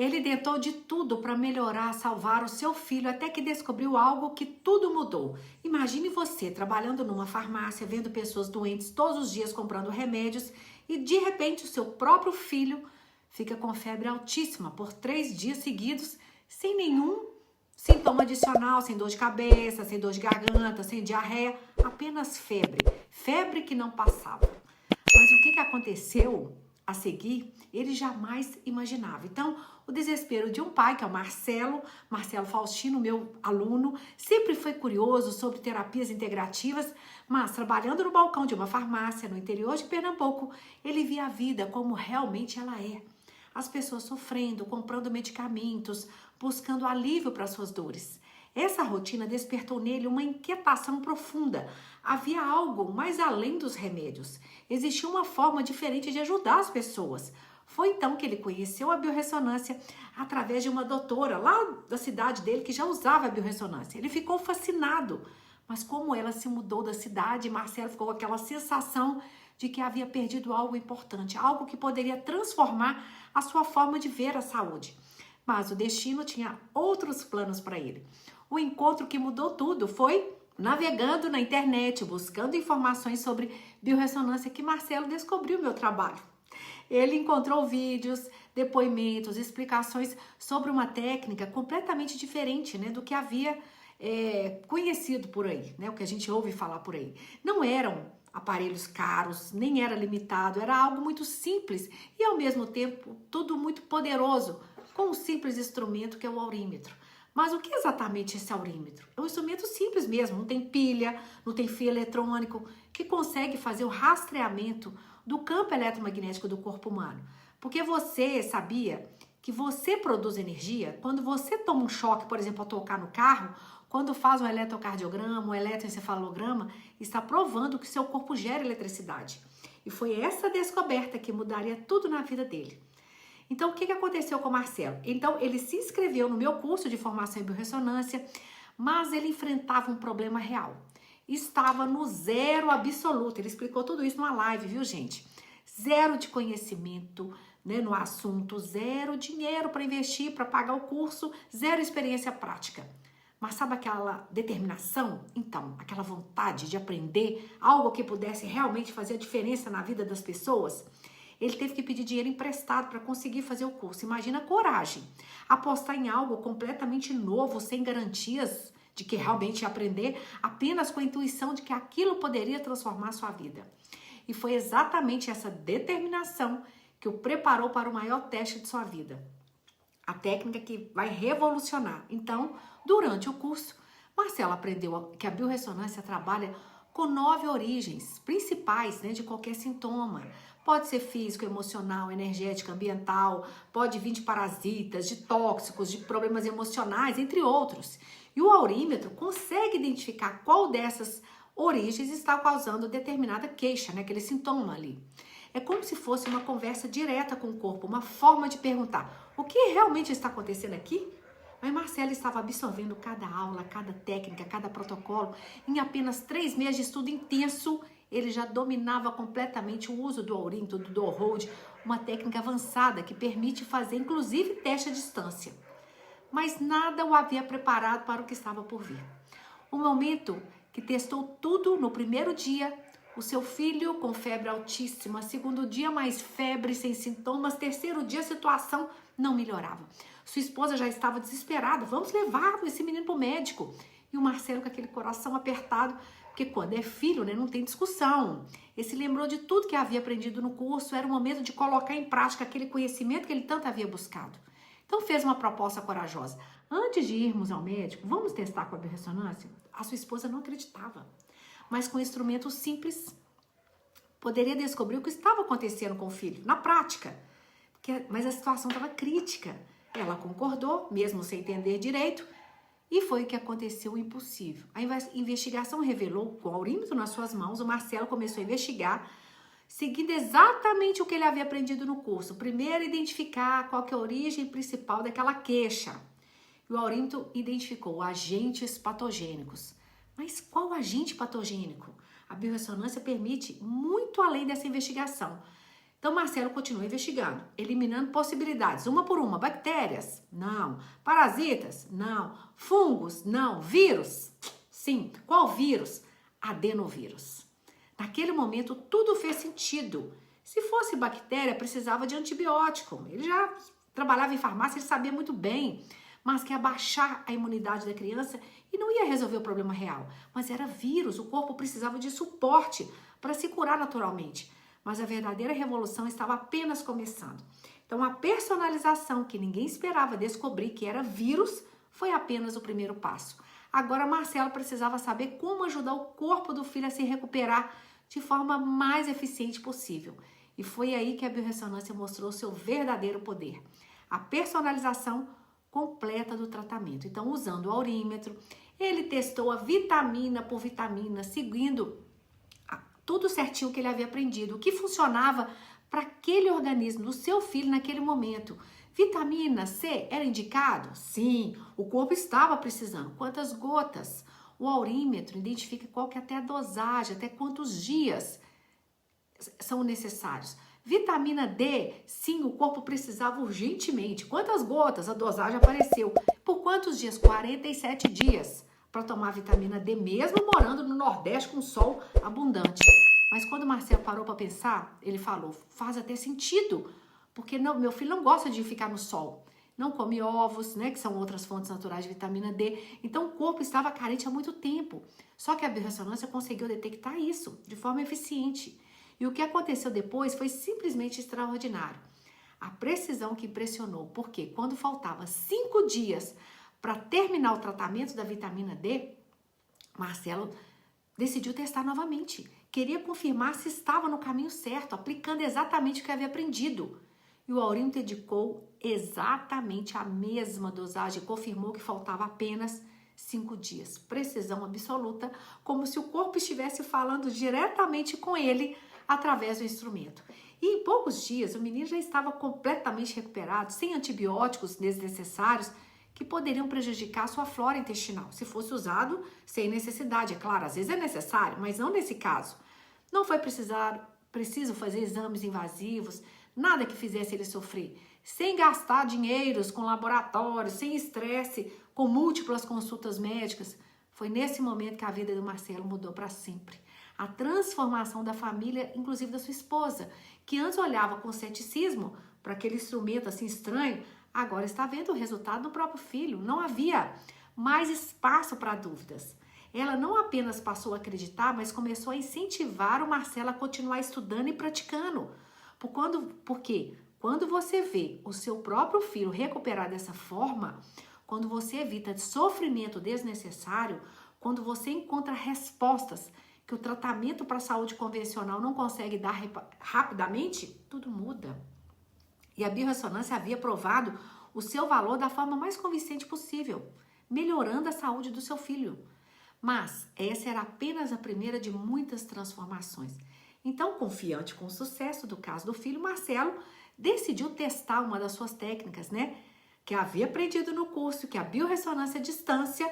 Ele tentou de tudo para melhorar, salvar o seu filho, até que descobriu algo que tudo mudou. Imagine você trabalhando numa farmácia, vendo pessoas doentes todos os dias comprando remédios e de repente o seu próprio filho fica com febre altíssima por 3 dias seguidos, sem nenhum sintoma adicional, sem dor de cabeça, sem dor de garganta, sem diarreia, apenas febre. Febre que não passava. Mas o que aconteceu a seguir, ele jamais imaginava. Então, o desespero de um pai, que é o Marcelo Faustino, meu aluno, sempre foi curioso sobre terapias integrativas, mas trabalhando no balcão de uma farmácia no interior de Pernambuco, ele via a vida como realmente ela é. As pessoas sofrendo, comprando medicamentos, buscando alívio para suas dores. Essa rotina despertou nele uma inquietação profunda. Havia algo mais além dos remédios. Existia uma forma diferente de ajudar as pessoas. Foi então que ele conheceu a biorressonância através de uma doutora lá da cidade dele que já usava a biorressonância. Ele ficou fascinado. Mas como ela se mudou da cidade, Marcelo ficou com aquela sensação de que havia perdido algo importante, algo que poderia transformar a sua forma de ver a saúde. Mas o destino tinha outros planos para ele. O encontro que mudou tudo foi navegando na internet, buscando informações sobre biorressonância, que Marcelo descobriu meu trabalho. Ele encontrou vídeos, depoimentos, explicações sobre uma técnica completamente diferente, né, do que havia conhecido por aí, né, o que a gente ouve falar por aí. Não eram aparelhos caros, nem era limitado, era algo muito simples e ao mesmo tempo tudo muito poderoso, com um simples instrumento que é o aurímetro. Mas o que é exatamente esse aurímetro? É um instrumento simples mesmo, não tem pilha, não tem fio eletrônico, que consegue fazer o rastreamento do campo eletromagnético do corpo humano. Porque você sabia que você produz energia quando você toma um choque, por exemplo, ao tocar no carro, quando faz um eletrocardiograma, um eletroencefalograma, está provando que seu corpo gera eletricidade. E foi essa descoberta que mudaria tudo na vida dele. Então, o que aconteceu com o Marcelo? Então, ele se inscreveu no meu curso de formação em biorressonância, mas ele enfrentava um problema real. Estava no zero absoluto. Ele explicou tudo isso numa live, viu, gente? Zero de conhecimento, né, no assunto, zero dinheiro para investir, para pagar o curso, zero experiência prática. Mas sabe aquela determinação? Então, aquela vontade de aprender algo que pudesse realmente fazer a diferença na vida das pessoas? Ele teve que pedir dinheiro emprestado para conseguir fazer o curso. Imagina a coragem. Apostar em algo completamente novo, sem garantias de que realmente ia aprender, apenas com a intuição de que aquilo poderia transformar a sua vida. E foi exatamente essa determinação que o preparou para o maior teste de sua vida. A técnica que vai revolucionar. Então, durante o curso, Marcelo aprendeu que a biorressonância trabalha com 9 origens principais, né, de qualquer sintoma. Pode ser físico, emocional, energético, ambiental, pode vir de parasitas, de tóxicos, de problemas emocionais, entre outros. E o aurímetro consegue identificar qual dessas origens está causando determinada queixa, né, aquele sintoma ali. É como se fosse uma conversa direta com o corpo, uma forma de perguntar: o que realmente está acontecendo aqui? Mas Marcelo estava absorvendo cada aula, cada técnica, cada protocolo. Em apenas 3 meses de estudo intenso, ele já dominava completamente o uso do aurímetro, do door-hold, uma técnica avançada que permite fazer, inclusive, teste à distância. Mas nada o havia preparado para o que estava por vir. O momento que testou tudo no primeiro dia, o seu filho com febre altíssima, segundo dia mais febre, sem sintomas, terceiro dia a situação não melhorava. Sua esposa já estava desesperada: vamos levar esse menino para o médico. E o Marcelo com aquele coração apertado, porque quando é filho, né, não tem discussão. Ele se lembrou de tudo que havia aprendido no curso, era o momento de colocar em prática aquele conhecimento que ele tanto havia buscado. Então fez uma proposta corajosa: antes de irmos ao médico, vamos testar com a biorressonância? A sua esposa não acreditava, mas com instrumentos simples poderia descobrir o que estava acontecendo com o filho, na prática. Mas a situação estava crítica. Ela concordou, mesmo sem entender direito, e foi o que aconteceu o impossível. A investigação revelou, com o aurímetro nas suas mãos, o Marcelo começou a investigar, seguindo exatamente o que ele havia aprendido no curso. Primeiro, identificar qual que é a origem principal daquela queixa. E o aurímetro identificou agentes patogênicos. Mas qual agente patogênico? A biorressonância permite muito além dessa investigação. Então, Marcelo continua investigando, eliminando possibilidades, uma por uma. Bactérias? Não. Parasitas? Não. Fungos? Não. Vírus? Sim. Qual vírus? Adenovírus. Naquele momento, tudo fez sentido. Se fosse bactéria, precisava de antibiótico. Ele já trabalhava em farmácia, ele sabia muito bem. Mas que abaixar a imunidade da criança e não ia resolver o problema real. Mas era vírus, o corpo precisava de suporte para se curar naturalmente. Mas a verdadeira revolução estava apenas começando. Então, a personalização que ninguém esperava descobrir que era vírus foi apenas o primeiro passo. Agora, Marcelo precisava saber como ajudar o corpo do filho a se recuperar de forma mais eficiente possível. E foi aí que a biorressonância mostrou seu verdadeiro poder. A personalização completa do tratamento. Então, usando o aurímetro, ele testou a vitamina por vitamina, seguindo tudo certinho que ele havia aprendido, o que funcionava para aquele organismo do seu filho naquele momento. Vitamina C era indicado? Sim, o corpo estava precisando. Quantas gotas? O aurímetro identifica qual que é até a dosagem, até quantos dias são necessários. Vitamina D, sim, o corpo precisava urgentemente. Quantas gotas? A dosagem apareceu. Por quantos dias? 47 dias para tomar vitamina D, mesmo morando no Nordeste com sol abundante. Mas quando o Marcelo parou para pensar, ele falou, faz até sentido, porque não, meu filho não gosta de ficar no sol. Não come ovos, né, que são outras fontes naturais de vitamina D. Então, o corpo estava carente há muito tempo. Só que a biorressonância conseguiu detectar isso de forma eficiente. E o que aconteceu depois foi simplesmente extraordinário. A precisão que impressionou, porque quando faltava 5 dias para terminar o tratamento da vitamina D, Marcelo decidiu testar novamente. Queria confirmar se estava no caminho certo, aplicando exatamente o que havia aprendido. E o aurímetro indicou exatamente a mesma dosagem, confirmou que faltava apenas 5 dias. Precisão absoluta, como se o corpo estivesse falando diretamente com ele através do instrumento. E em poucos dias, o menino já estava completamente recuperado, sem antibióticos desnecessários, que poderiam prejudicar a sua flora intestinal, se fosse usado sem necessidade. É claro, às vezes é necessário, mas não nesse caso. Não foi preciso fazer exames invasivos, nada que fizesse ele sofrer, sem gastar dinheiros com laboratórios, sem estresse, com múltiplas consultas médicas. Foi nesse momento que a vida do Marcelo mudou para sempre. A transformação da família, inclusive da sua esposa, que antes olhava com ceticismo para aquele instrumento assim estranho, agora está vendo o resultado do próprio filho. Não havia mais espaço para dúvidas. Ela não apenas passou a acreditar, mas começou a incentivar o Marcelo a continuar estudando e praticando. Porque quando você vê o seu próprio filho recuperar dessa forma, quando você evita sofrimento desnecessário, quando você encontra respostas que o tratamento para a saúde convencional não consegue dar rapidamente, tudo muda. E a biorressonância havia provado o seu valor da forma mais convincente possível, melhorando a saúde do seu filho. Mas essa era apenas a primeira de muitas transformações. Então, confiante com o sucesso do caso do filho, Marcelo decidiu testar uma das suas técnicas, né? Que havia aprendido no curso, que é a biorressonância à distância.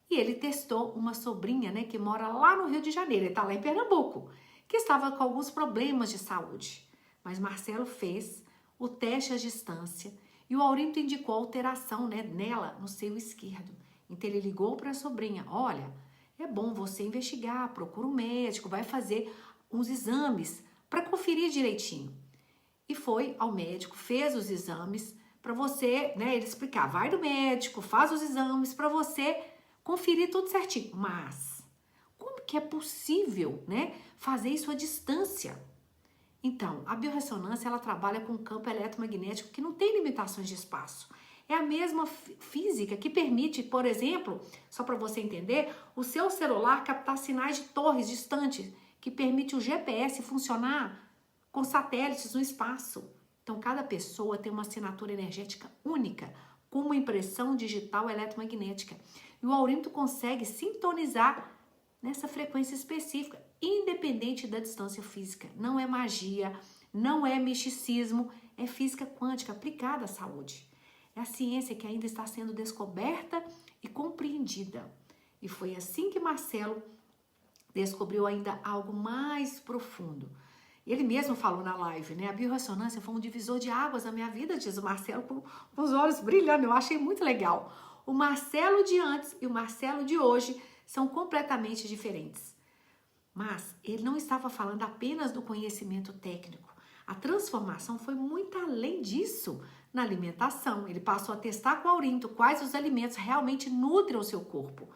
E ele testou uma sobrinha, né, que mora lá no Rio de Janeiro, ele está lá em Pernambuco, que estava com alguns problemas de saúde. Mas Marcelo fez o teste à distância e o aurímetro indicou alteração, né, nela, no seio esquerdo. Então ele ligou para a sobrinha, olha, é bom você investigar, procura um médico, vai fazer uns exames para conferir direitinho. E foi ao médico, fez os exames para você, né, ele explicar, vai no médico, faz os exames para você conferir tudo certinho. Mas como que é possível, né, fazer isso à distância? Então, a biorressonância, ela trabalha com um campo eletromagnético que não tem limitações de espaço. É a mesma física que permite, por exemplo, só para você entender, o seu celular captar sinais de torres distantes, que permite o GPS funcionar com satélites no espaço. Então, cada pessoa tem uma assinatura energética única, com uma impressão digital eletromagnética. E o aurímetro consegue sintonizar nessa frequência específica, independente da distância física. Não é magia, não é misticismo, é física quântica aplicada à saúde. É a ciência que ainda está sendo descoberta e compreendida. E foi assim que Marcelo descobriu ainda algo mais profundo. Ele mesmo falou na live, né? A biorressonância foi um divisor de águas na minha vida, diz o Marcelo, com os olhos brilhando. Eu achei muito legal. O Marcelo de antes e o Marcelo de hoje são completamente diferentes. Mas ele não estava falando apenas do conhecimento técnico. A transformação foi muito além disso. Na alimentação, ele passou a testar com Aurinto quais os alimentos realmente nutrem o seu corpo.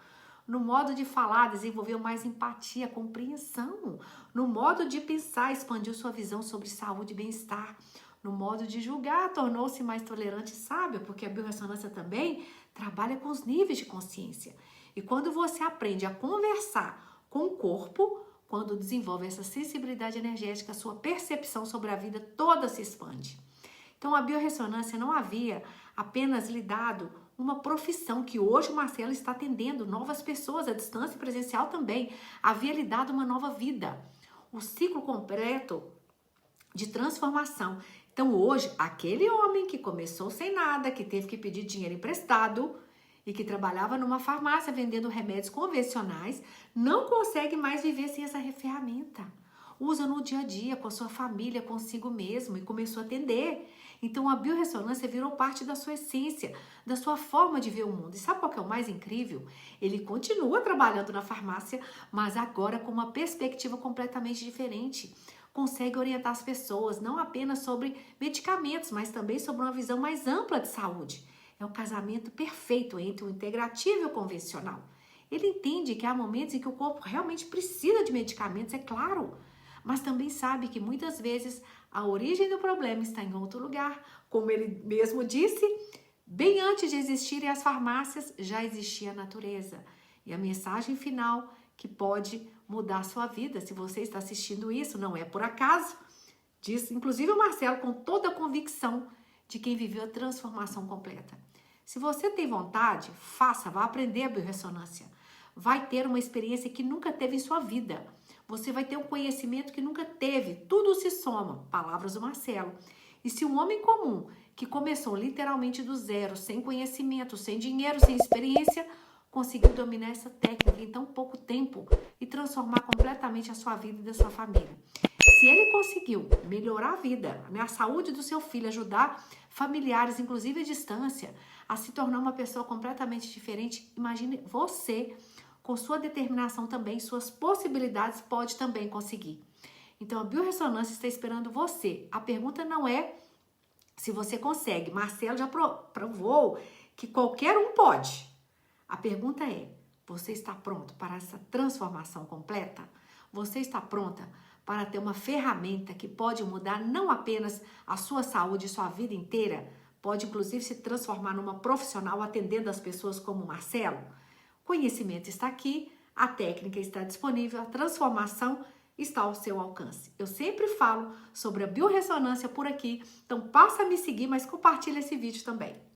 No modo de falar, desenvolveu mais empatia, compreensão. No modo de pensar, expandiu sua visão sobre saúde e bem-estar. No modo de julgar, tornou-se mais tolerante e sábio, porque a biorressonância também trabalha com os níveis de consciência. E quando você aprende a conversar com o corpo, quando desenvolve essa sensibilidade energética, a sua percepção sobre a vida toda se expande. Então, a biorressonância não havia apenas lhe dado uma profissão que hoje o Marcelo está atendendo novas pessoas, à distância presencial também, havia lhe dado uma nova vida, o ciclo completo de transformação. Então, hoje, aquele homem que começou sem nada, que teve que pedir dinheiro emprestado e que trabalhava numa farmácia vendendo remédios convencionais, não consegue mais viver sem essa ferramenta. Usa no dia a dia, com a sua família, consigo mesmo, e começou a atender. Então, a biorressonância virou parte da sua essência, da sua forma de ver o mundo. E sabe qual que é o mais incrível? Ele continua trabalhando na farmácia, mas agora com uma perspectiva completamente diferente. Consegue orientar as pessoas, não apenas sobre medicamentos, mas também sobre uma visão mais ampla de saúde. É o casamento perfeito entre o integrativo e o convencional. Ele entende que há momentos em que o corpo realmente precisa de medicamentos, é claro, mas também sabe que muitas vezes a origem do problema está em outro lugar. Como ele mesmo disse, bem antes de existirem as farmácias, já existia a natureza. E a mensagem final que pode mudar a sua vida, se você está assistindo isso, não é por acaso, diz inclusive o Marcelo com toda a convicção de quem viveu a transformação completa. Se você tem vontade, faça, vá aprender a biorressonância. Vai ter uma experiência que nunca teve em sua vida. Você vai ter um conhecimento que nunca teve. Tudo se soma. Palavras do Marcelo. E se um homem comum, que começou literalmente do zero, sem conhecimento, sem dinheiro, sem experiência, conseguiu dominar essa técnica em tão pouco tempo e transformar completamente a sua vida e da sua família. Se ele conseguiu melhorar a vida, a saúde do seu filho, ajudar familiares, inclusive à distância, a se tornar uma pessoa completamente diferente, imagine você, com sua determinação também, suas possibilidades, pode também conseguir. Então, a biorressonância está esperando você. A pergunta não é se você consegue. Marcelo já provou que qualquer um pode. A pergunta é, você está pronto para essa transformação completa? Você está pronta para ter uma ferramenta que pode mudar não apenas a sua saúde e sua vida inteira, pode inclusive se transformar numa profissional atendendo as pessoas como o Marcelo? O conhecimento está aqui, a técnica está disponível, a transformação está ao seu alcance. Eu sempre falo sobre a biorressonância por aqui, então passa a me seguir, mas compartilha esse vídeo também.